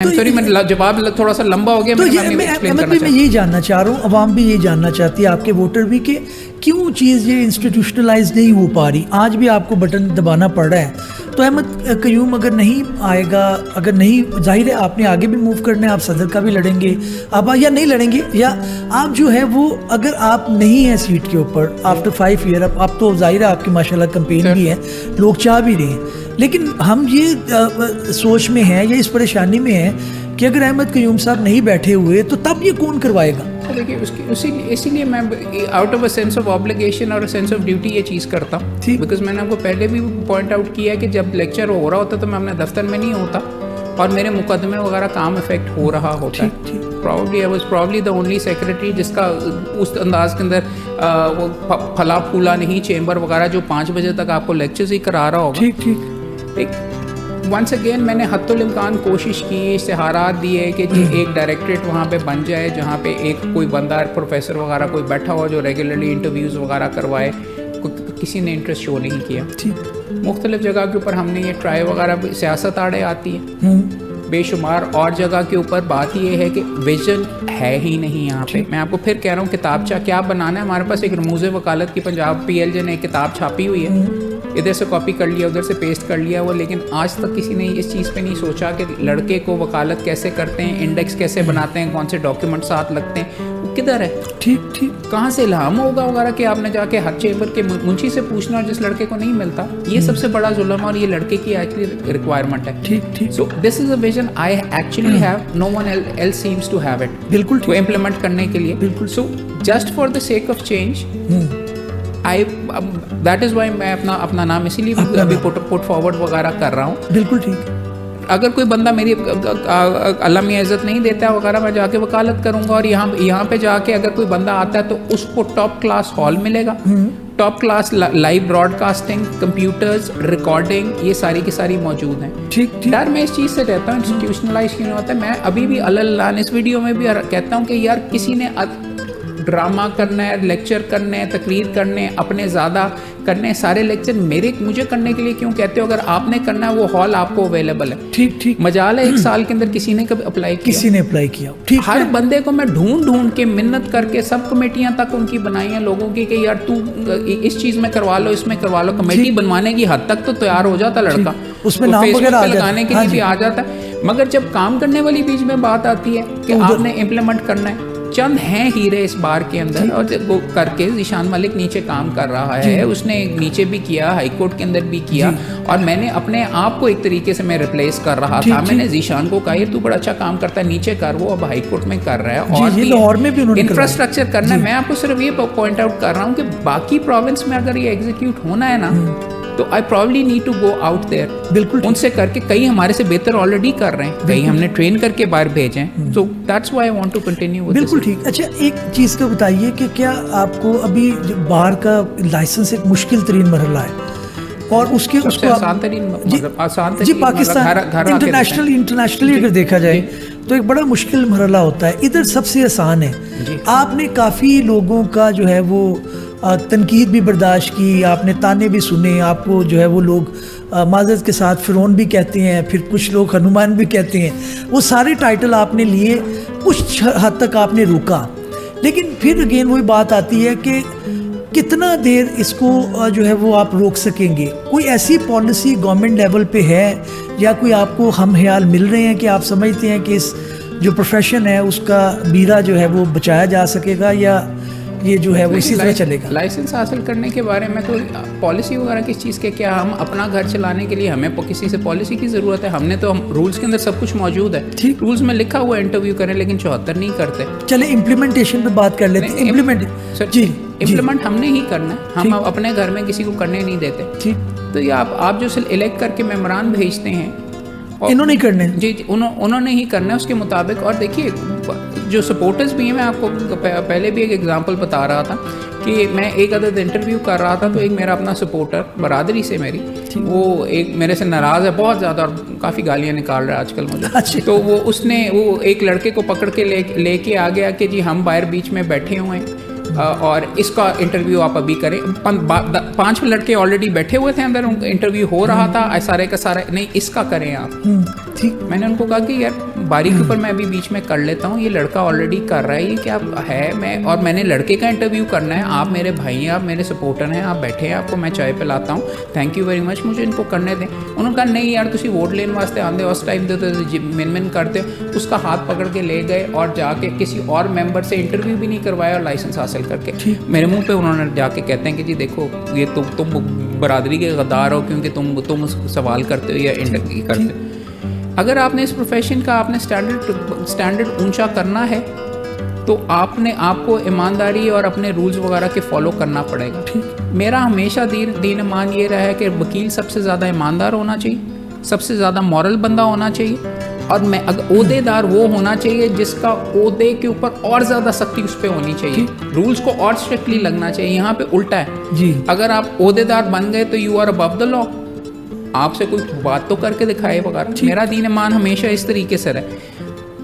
Sorry मैं जवाब थोड़ा सा लंबा हो गया। तो मैं यही जानना चाह रहा हूँ, अवाम भी यही जानना चाहती है, आपके वोटर भी, कि क्यों चीज़ ये इंस्टीट्यूशनलाइज नहीं हो पा रही। आज भी आपको बटन दबाना पड़ रहा है। तो अहमद कयूम अगर नहीं आएगा, अगर नहीं, जाहिर है आपने आगे भी मूव करना है, आप सदर का भी लड़ेंगे, आप या नहीं लड़ेंगे, या आप जो है वो, अगर आप नहीं हैं सीट के ऊपर आफ्टर 5 ईयर, अब तो जाहिर है आपकी माशाल्लाह कैंपेन भी है, लोग चाह भी रहे हैं, लेकिन हम ये सोच में हैं या इस परेशानी में हैं कि अगर अहमद कयूम साहब नहीं बैठे हुए तो तब ये कौन करवाएगा। देखिए इसीलिए मैं out of a sense of obligation और सेंस ऑफ ड्यूटी ये चीज़ करता हूँ, बिकॉज मैंने आपको पहले भी पॉइंट आउट किया है कि जब लेक्चर हो रहा होता तो मैं अपने दफ्तर में नहीं होता और मेरे मुकदमे वगैरह काम इफेक्ट हो रहा होता है। Probably I was probably the only secretary जिसका उस अंदाज के अंदर वो फला फूला नहीं चेंबर वगैरह जो 5 बजे तक आपको लेक्चर्स ही करा रहा होगा। ठीक वंस अगेन मैंने हत्तुल इम्कान कोशिश की, इश्तिहारात दिए कि जी एक डायरेक्टरेट वहाँ पे बन जाए जहाँ पे एक कोई बंदा प्रोफेसर वगैरह कोई बैठा हुआ जो रेगुलरली इंटरव्यूज़ वगैरह करवाए। किसी ने इंटरेस्ट शो नहीं किया। मुख्तलिफ जगह के ऊपर हमने ये ट्राई वगैरह, सियासत आड़े आती है बेशुमार, और जगह के ऊपर बात ये है कि विजन है ही नहीं यहाँ पे। मैं आपको फिर कह रहा हूँ किताबचा क्या बनाना है। हमारे पास एक रमूज़े वकालत की पंजाब PLJ ने एक किताब छापी हुई है, इधर से कॉपी कर लिया उधर से पेस्ट कर लिया वो, लेकिन आज तक किसी ने इस चीज़ पे नहीं सोचा कि लड़के को वकालत कैसे करते हैं, इंडेक्स कैसे बनाते हैं, कौन से डॉक्यूमेंट साथ लगते हैं, वो किधर है। ठीक कहाँ से इल्हाम होगा वगैरह कि आपने जाके हर चेंबर के मुंशी से पूछना और जिस लड़के को नहीं मिलता, ये सबसे बड़ा जुल्म और ये लड़के की एक्चुअली रिक्वायरमेंट है। ठीक so this is a vision I actually have, no one else seems to have it, बिल्कुल वो इम्प्लीमेंट करने के लिए। बिल्कुल so just for the sake of change that is why मैं अपना नाम इसीलिए अभी पुट फॉरवर्ड वगैरह कर रहा हूँ। बिल्कुल ठीक। अगर कोई बंदा मेरी अल्लाह मियां इज़्ज़त नहीं देता वगैरह, मैं जाके वकालत करूँगा और यहाँ पे जाके अगर कोई बंदा आता है तो उसको टॉप क्लास हॉल मिलेगा, top class live broadcasting, computers, recording, ये सारी की सारी मौजूद हैं। ठीक यार मैं इस चीज़ से कहता हूँ इंस्टीट्यूशनलाइज क्यों होता है। मैं अभी भी अल्लाह इस वीडियो में भी कहता हूँ कि यार किसी ने ड्रामा करना है, लेक्चर करने हैं, तकरीर करने हैं, अपने ज़्यादा करने हैं, सारे लेक्चर मुझे करने के लिए क्यों कहते हो। अगर आपने करना है वो हॉल आपको अवेलेबल है। ठीक मजाल है 1 साल के अंदर किसी ने कभी अप्लाई किया, किसी ने अप्लाई किया। ठीक हर बंदे को मैं ढूंढ के मिन्नत करके सब कमेटियां तक उनकी बनाई हैं लोगों की कि यार तू इस चीज़ में करवा लो, इसमें करवा लो। कमेटी बनवाने की हद तक तो तैयार हो जाता लड़का, उसमें नाम वगैरह लगाने के लिए भी आ जाता है। मगर जब काम करने वाली बीच में बात आती है कि आपने इम्प्लीमेंट करना है, चंद हैं हीरे इस बार के अंदर, और वो करके ज़ीशान मलिक नीचे काम कर रहा है, उसने नीचे भी किया, हाई कोर्ट के अंदर भी किया, और मैंने अपने आप को एक तरीके से मैं रिप्लेस कर रहा था। मैंने ज़ीशान को कहा ये तू बड़ा अच्छा काम करता है, नीचे कर, वो अब हाई कोर्ट में कर रहा है और लाहौर में भी इंफ्रास्ट्रक्चर करना है। मैं आपको सिर्फ ये पॉइंट आउट कर रहा हूँ कि बाकी प्रोविंस में अगर ये एग्जीक्यूट होना है ना तो I probably need to go out there. बिल्कुल उनसे करके, कई हमारे से बेहतर ऑलरेडी कर रहे हैं, कई हमने ट्रेन करके बाहर भेजे हैं। So that's why I want to continue. बिल्कुल ठीक। अच्छा एक चीज़ का बताइए कि क्या आपको अभी बाहर का लाइसेंस एक मुश्किल तरीन मरहला है और उसके उसको आसान तरीन जी पाकिस्तान इंटरनेशनली अगर देखा जाए तो एक बड़ा मुश्किल मरहला होता है, इधर सबसे आसान है। आपने काफ़ी लोगों का जो है वो तनकीद भी बर्दाश्त की, आपने ताने भी सुने, आपको जो है वो लोग माजरत के साथ फिरौन भी कहते हैं, फिर कुछ लोग हनुमान भी कहते हैं, वो सारे टाइटल आपने लिए, कुछ हद तक आपने रुका, लेकिन फिर अगेन वही बात आती है कि कितना देर इसको जो है वो आप रोक सकेंगे। कोई ऐसी पॉलिसी गवर्नमेंट लेवल पे है या कोई आपको हम ख्याल मिल रहे हैं कि आप समझते हैं कि इस जो प्रोफेशन है उसका बीरा जो है वो बचाया जा सकेगा, या ये जो है वो इसी तरह चलेगा। लाइसेंस हासिल करने के बारे में तो पॉलिसी वगैरह किस चीज़ के, क्या हम अपना घर चलाने के लिए हमें किसी से पॉलिसी की ज़रूरत है? हमने तो रूल्स के अंदर सब कुछ मौजूद है, ठीक रूल्स में लिखा हुआ इंटरव्यू करें, लेकिन 74 नहीं करते। चले इम्प्लीमेंटेशन पे बात कर लेते हैं। इम्प्लीमेंट हमने ही करना है, हम अपने घर में किसी को करने नहीं देते। ठीक तो ये आप जो इलेक्ट करके मेमोरान भेजते हैं, इन्होंने करने जी उन्होंने ही करना है उसके मुताबिक। और देखिए जो सपोर्टर्स भी हैं, मैं आपको पहले भी एक एग्जांपल बता रहा था कि मैं एक अदद इंटरव्यू कर रहा था तो एक मेरा अपना सपोर्टर बरादरी से मेरी, वो एक मेरे से नाराज़ है बहुत ज़्यादा और काफ़ी गालियाँ निकाल रहा है आजकल मुझे। तो वो एक लड़के को पकड़ के लेके आ गया कि जी हम बाहर बीच में बैठे हुए हैं और इसका इंटरव्यू आप अभी करें। 5 लड़के ऑलरेडी बैठे हुए थे अंदर, इंटरव्यू हो रहा था, सारे का सारा नहीं इसका करें आप। ठीक। मैंने उनको कहा कि यार बारी के ऊपर मैं अभी बीच में कर लेता हूँ, ये लड़का ऑलरेडी कर रहा है, ये क्या है, मैं और मैंने लड़के का इंटरव्यू करना है, आप मेरे भाई हैं, आप मेरे सपोर्टर हैं, आप बैठे हैं, आपको मैं चाय पिलाता हूँ, थैंक यू वेरी मच, मुझे इनको करने दें। उन्होंने कहा नहीं यार तुसी वोट लेने वास्ते आंदे उस टाइम दे मिन करते हो। उसका हाथ पकड़ के ले गए और जाके किसी और मेंबर से इंटरव्यू भी नहीं करवाया और लाइसेंस हासिल करके मेरे मुंह पे उन्होंने जाके कहते हैं कि जी देखो ये तुम बरादरी के गद्दार हो क्योंकि तुम सवाल करते हो या इंटरव्यू करते हो। अगर आपने इस प्रोफेशन का आपने स्टैंडर्ड ऊंचा करना है तो आपको ईमानदारी और अपने रूल्स वगैरह के फॉलो करना पड़ेगा। ठीक, मेरा हमेशा दीन ईमान ये रहा है कि वकील सबसे ज़्यादा ईमानदार होना चाहिए, सबसे ज़्यादा मॉरल बंदा होना चाहिए, और मैं अगर ओहदेदार वो होना चाहिए जिसका ओहदे के ऊपर और ज़्यादा सख्ती उस पर होनी चाहिए, रूल्स को और स्ट्रिक्टली लगना चाहिए। यहाँ पे उल्टा है जी, अगर आप ओहदेदार बन गए तो you are above the law, आपसे कोई बात तो करके दिखाए वगैरह। मेरा दीन ईमान हमेशा इस तरीके से रहे।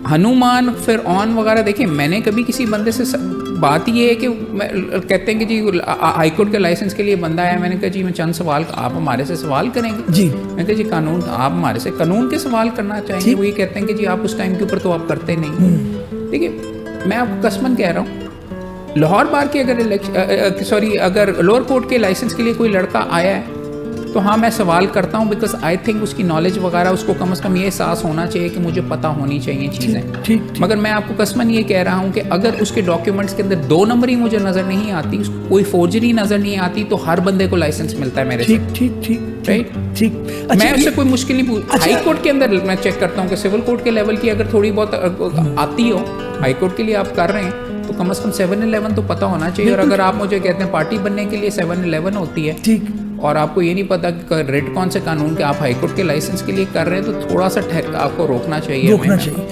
हनुमान फिर ऑन वगैरह देखिए, मैंने कभी किसी बंदे से बात ये है कि कहते हैं कि जी हाई कोर्ट के लाइसेंस के लिए बंदा है, मैंने कहा जी मैं चंद सवाल, आप हमारे से सवाल करेंगे जी, मैंने कहा जी कानून, आप हमारे से कानून के सवाल करना चाहेंगे, वो ये कहते हैं कि जी आप उस टाइम के ऊपर तो आप करते नहीं। देखिए मैं आपको कसमन कह रहा हूँ, लाहौर बार के अगर लोअर कोर्ट के लाइसेंस के लिए कोई लड़का आया है तो हाँ मैं सवाल करता हूँ, बिकॉज आई थिंक उसकी नॉलेज वगैरह उसको कम से कम ये एहसास होना चाहिए कि मुझे पता होनी चाहिए चीज़ें। ठीक। मगर मैं आपको कसमन ये कह रहा हूँ कि अगर उसके डॉक्यूमेंट्स के अंदर 2 नंबरी मुझे नज़र नहीं आती, कोई फोर्जरी नज़र नहीं आती, तो हर बंदे को लाइसेंस मिलता है मेरे। ठीक। राइट। मैं उससे कोई मुश्किल नहीं पूछ। हाई कोर्ट के अंदर मैं चेक करता हूँ कि सिविल कोर्ट के लेवल की अगर थोड़ी बहुत आती हो, हाई कोर्ट के लिए आप कर रहे हैं तो कम से कम 7-11 तो पता होना चाहिए। और अगर आप मुझे कहते हैं पार्टी बनने के लिए 7-11 होती है, ठीक, और आपको ये नहीं पता कि रेड कौन से कानून के आप हाई कोर्ट के लाइसेंस के लिए कर रहे हैं, तो थोड़ा सा आपको रोकना चाहिए।